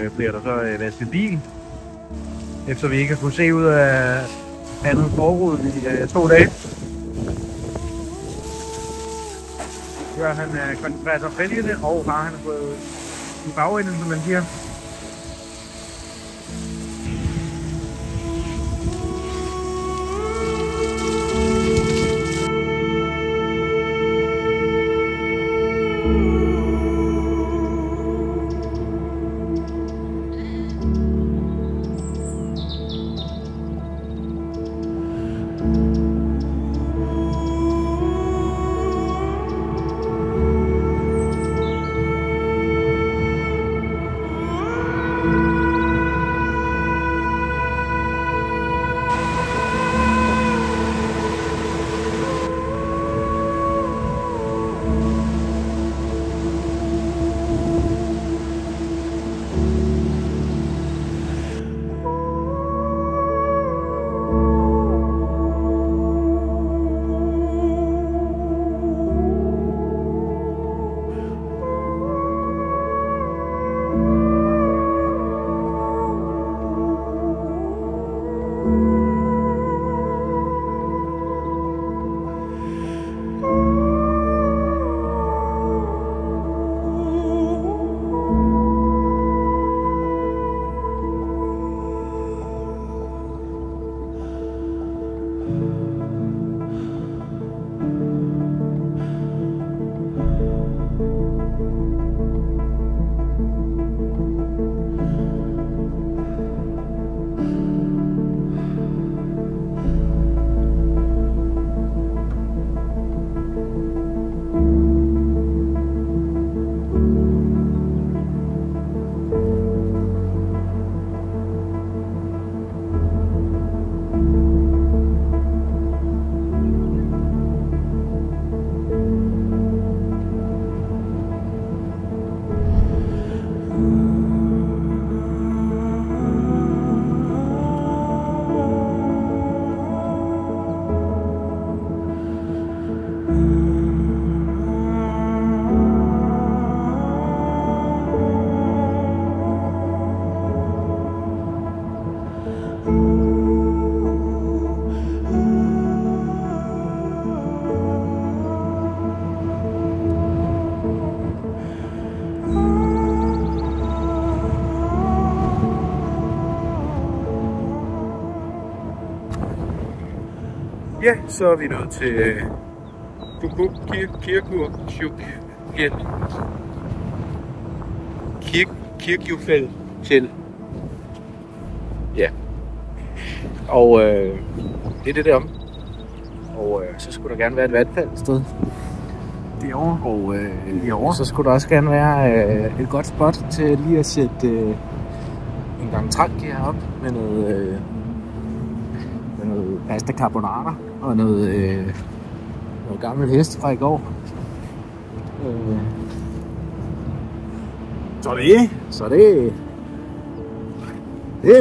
Så bliver der så vasket bil, efter vi ikke har kunnet se ud af andet forrud i 2 dage. Ja, han koncentrerer sig fælgende, og har han fået i bagenden, som man siger. Ja, så er vi nået til Kirkjufell til. Ja. Og det er det derom. Og så skulle der gerne være et vandfald et sted. Derovre. Og så skulle der også gerne være et godt spot til lige at sætte en gang træk herop med noget pasta carbonara og noget gammel hest fra i går. Så det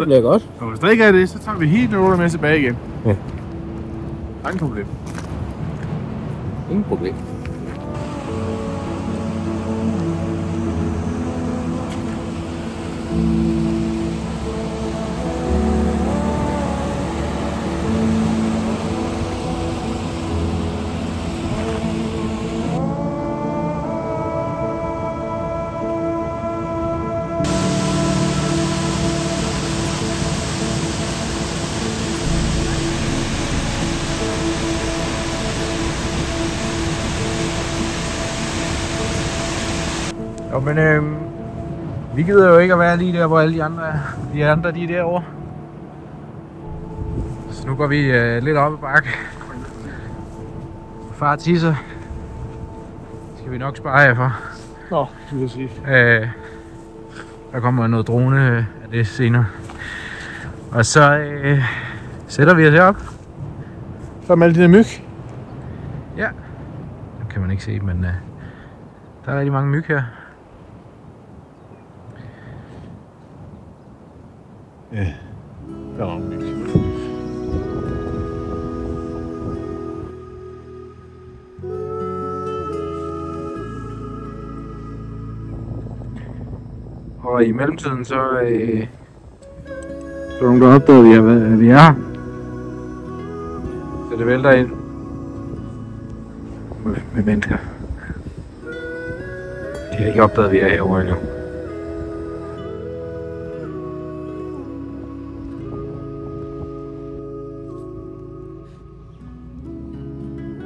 bliver godt. Og hvis der ikke er det, så tager vi helt noget med tilbage igen. Ja. Ingen problem. Ingen problem. Jo, men vi gider jo ikke at være lige der, hvor alle de andre er. De er derovre. Så nu går vi lidt op ad bakke. Far tisser. Det skal vi nok spare jer for. Nå, det vil jeg sige. Der kommer noget drone af det senere. Og så sætter vi os herop. Så med alle de der myg. Ja. Dem kan man ikke se, men der er rigtig mange myg her. Ja, der er mange myg. Og i mellemtiden så er der nogen, der opdager, at vi er her. Så det vælter ind med mennesker. De har ikke opdaget, at vi er herovre endnu.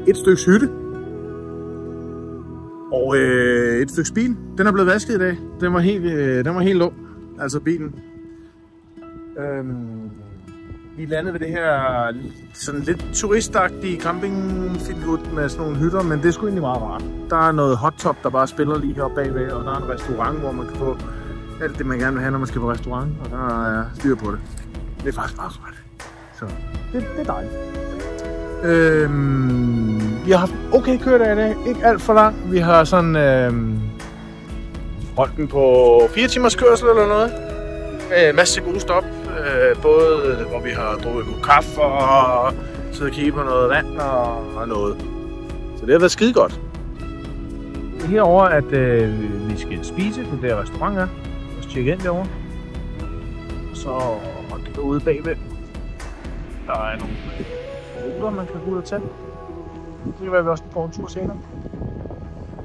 Et stykke hytte og et stykke bil. Den er blevet vasket i dag. Den var helt lå, altså bilen. Vi landede ved det her sådan lidt turistagtige campingfilhut med sådan nogle hytter, men det er sgu egentlig meget rart. Der er noget hot top, der bare spiller lige heroppe bagved, og der er en restaurant, hvor man kan få alt det, man gerne vil have, når man skal på restaurant, og der er styr på det. Det er faktisk bare rart. Så det er dejligt. Vi har haft okay køredag i dag, ikke alt for lang. Vi har sådan holdt den på 4 timers kørsel eller noget. Masse gode stop, både hvor vi har drukket god kaffe og siddet og kigget på noget vand og noget. Så det har været skide godt. Det er herovre, at vi skal spise på det der restaurant her. Og tjekke ind derovre. Og så ude bagved. Der er nogle ruter, man kan gå ud og tage. Det kan være, at vi også får en tur senere.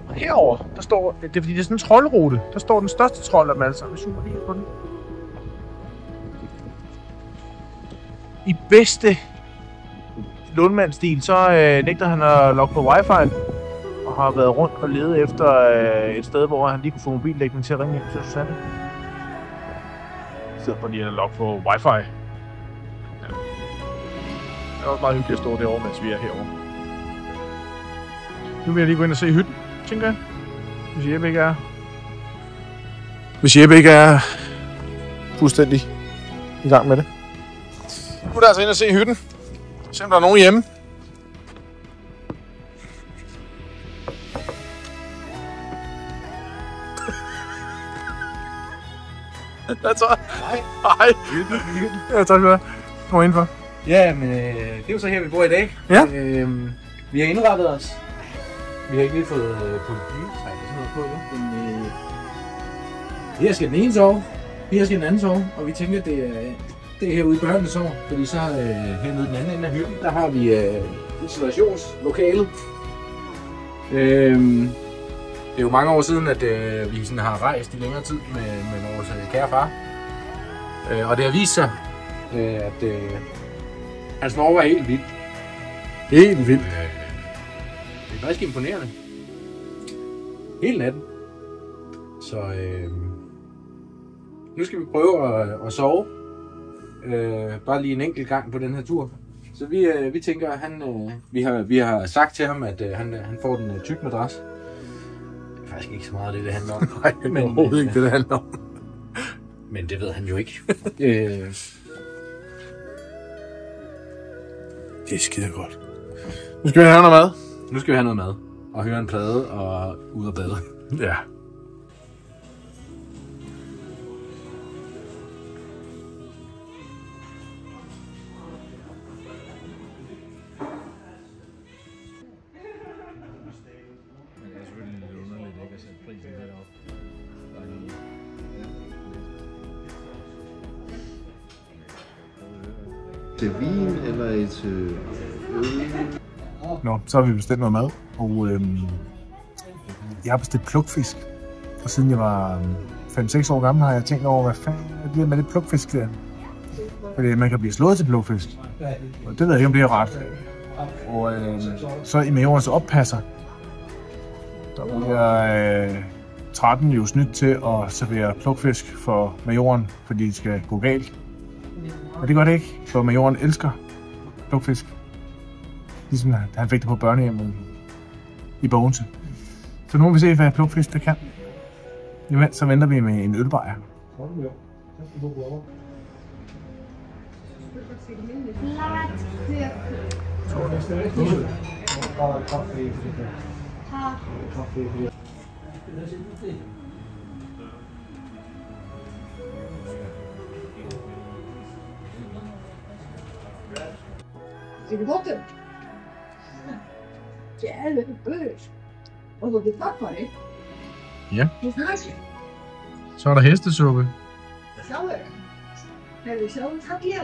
Og herovre, der står, det er fordi det er sådan en troldrute. Der står den største trold af dem alle sammen. Vi zoomer lige på den. I bedste Lundmand-stil, så nægter han at logge på wifi. Og har været rundt og ledet efter et sted, hvor han lige kunne få mobildækning til at ringe hjem til Susanne. I stedet for lige at logge på wifi. Ja. Det er også meget hyggeligt at stå derovre, mens vi er herovre. Nu vil jeg lige gå ind og se hytten, tænker jeg. Hvis Jeppe ikke er fuldstændig i gang med det. Nu er der altså ind og se hytten. Se om der er nogen hjemme. Hvad så? Hej. Ja, tak skal du have. Kom indenfor. Ja, men det er jo så her, vi bor i dag. Ja. Vi har indrettet os. Vi har ikke lige fået polititræk og sådan noget på endnu. Men her skal den ene sove, her skal den anden sove, og vi tænker, at det er herude i børnene sover. Fordi så hernede i den anden ende af hytten, der har vi isolationslokalet. Det er jo mange år siden, at vi sådan har rejst i længere tid med vores kære far. Og det har vist sig, at hans snor var helt vildt. Helt vildt. Det er faktisk imponerende. Hele natten. Så nu skal vi prøve at sove. Bare lige en enkelt gang på den her tur. Så vi tænker, at vi har sagt til ham, at han får den tyk madras. Det er faktisk ikke så meget det handler om. Nej, det er overhovedet ikke det handler om. Men det ved han jo ikke. Det er skide godt. Nu skal vi have noget mad. Nu skal vi have noget mad. Og høre en plade og ud og bade. Ja. Til vin eller til øl? Nå, så har vi bestilt noget mad, og jeg har bestilt plukfisk. Og siden jeg var 5-6 år gammel, har jeg tænkt over, hvad fanden er det med det plukfisk der? Fordi man kan blive slået til plukfisk, og det ved jeg ikke, om det er ret. Og så i Majorens oppasser, der bliver 13 jo snydt til at servere plukfisk for Majoren, fordi det skal gå galt. Og det gør det ikke, for Majoren elsker plukfisk. Ligesom han fik det på børnehjemmet i Bogense. Så nu må vi se, hvad plukfisk det kan. Imens så venter vi med en ølbajer. Är det gott? Jävligt bös. Och då blir tack för det. Ja. Du snackar. Så er der hestesuppe. Så är det. När vi så tack igen.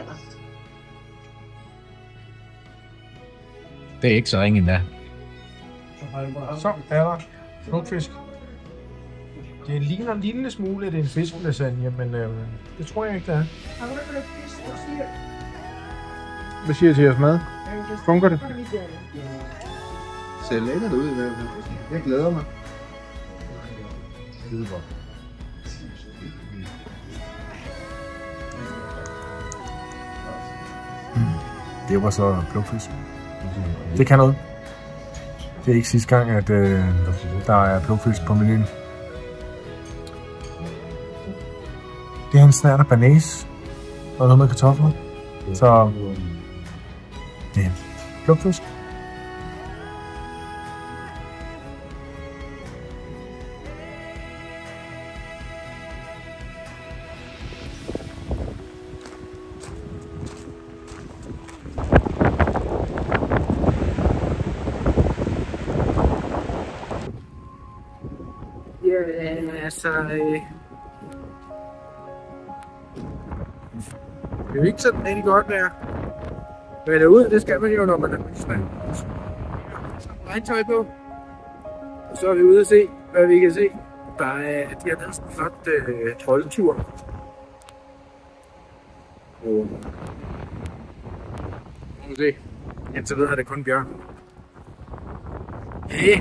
Det er ikke så ringe endda. Så er der plukfisk. Det ligner en lille smule, at det er en fisklasagne, men det tror jeg ikke, det er. Har du det fisk och syr? Hvad siger I til jeres mad? Funker det? Ser lækkert ud i hvert fald. Jeg glæder mig. Skide godt. Det var så plukfisk. Det kan noget. Det er ikke sidste gang, at der er plukfisk på menuen. Det er en snert af banæs og noget med kartofler. Så det er plukfisk. Ja, altså... Det er jo ikke sådan rigtig godt der. Men derude, det skal man jo, når man er politismand. Så er regntøj på. Og så er vi ude og se, hvad vi kan se. Der er, de har lavet sådan en flot troldetur. Og... Nu se. Indtil videre er det kun bjørn. Hey.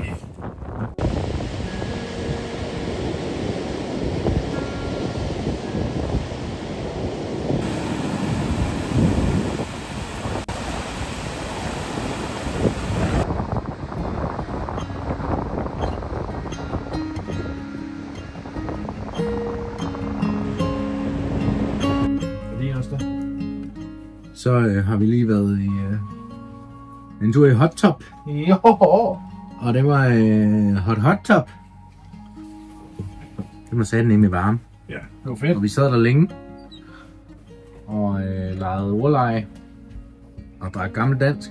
Så har vi lige været i en tur i Hot Top. Jo. Og det var hot top. Det må sige den nemlig varme. Ja, det var fedt. Og vi sad der længe. Og legede ordleje. Og drak gammel dansk.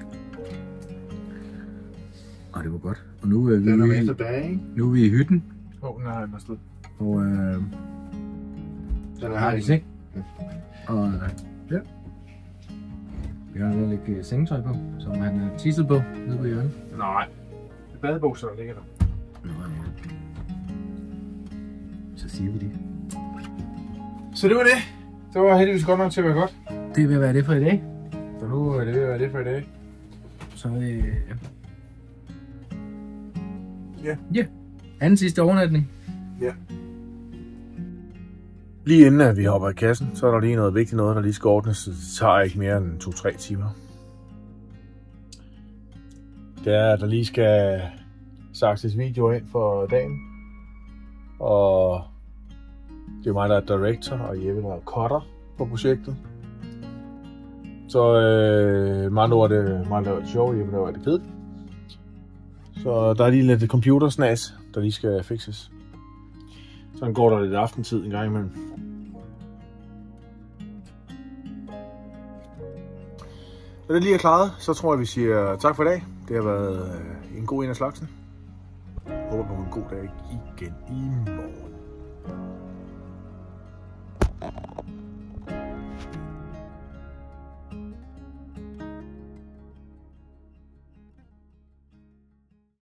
Og det var godt. Og nu er vi, Den er med tilbage, ikke? nu er vi i hytten. Nej, den er stået. Og Den er har her, de seng. Og ja. Vi har lige lidt sengetøj på, som han har tisset på nede på hjørnet. Nej, det er badebukser, der ligger der. Nå ja. Så siger vi det. Så det var det. Det var heldigvis godt nok til at være godt. Det vil være det for i dag. Så nu er det ved at være det for i dag. Så Ja. Ja. Anden sidste overnatning. Ja. Lige inden at vi hopper i kassen, så er der lige noget vigtigt noget, der lige skal ordnes. Så det tager ikke mere end 2-3 timer. Det er, at der lige skal sakses videoer ind for dagen. Og det er mig, der er director, og Jeppe, der er cutter på projektet. Så med andre ord, man laver det sjovt, hjemme laver det kedeligt. Så der er lige lidt computersnas, der lige skal fikses. Sådan går der lidt aftentid en gang imellem. Når det lige er klaret, så tror jeg, vi siger tak for i dag. Det har været en god en af slagsen. Jeg håber på en god dag igen i morgen.